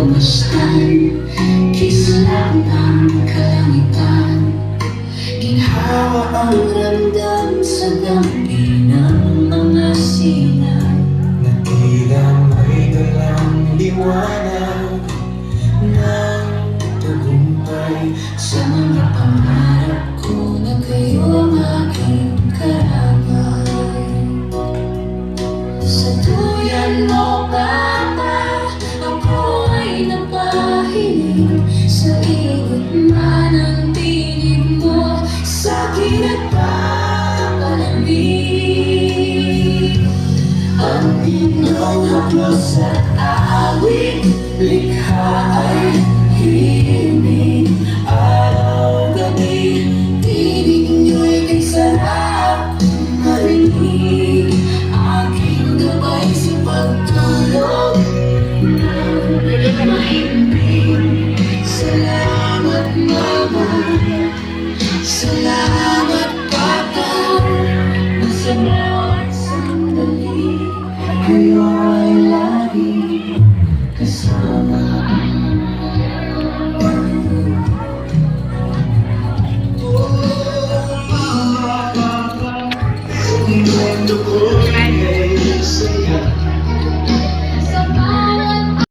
Pumustan, kislap ng kalangitan. Ginhawa ang ramdam sa dampi ng mga sinag, na tila may dalang liwanag ng tagumpay. sa mga pangarap ko na kayo ang aking karagay. Sa duyan mo, Papa, ako ay napahiling. Sa ikot man ang tinig mo, sa'kin nagpapalamig. Ang inyong haplos at awit, likha ay himig. Araw-gabi, tinig nyo'y kay sarap marinig. Aking gabay sa pagtulog ng mahimbing. Salamat, Mama. Salamat, Papa. Sa bawat sandali, kayo ay lagi kasama. Mundo ko ay saya.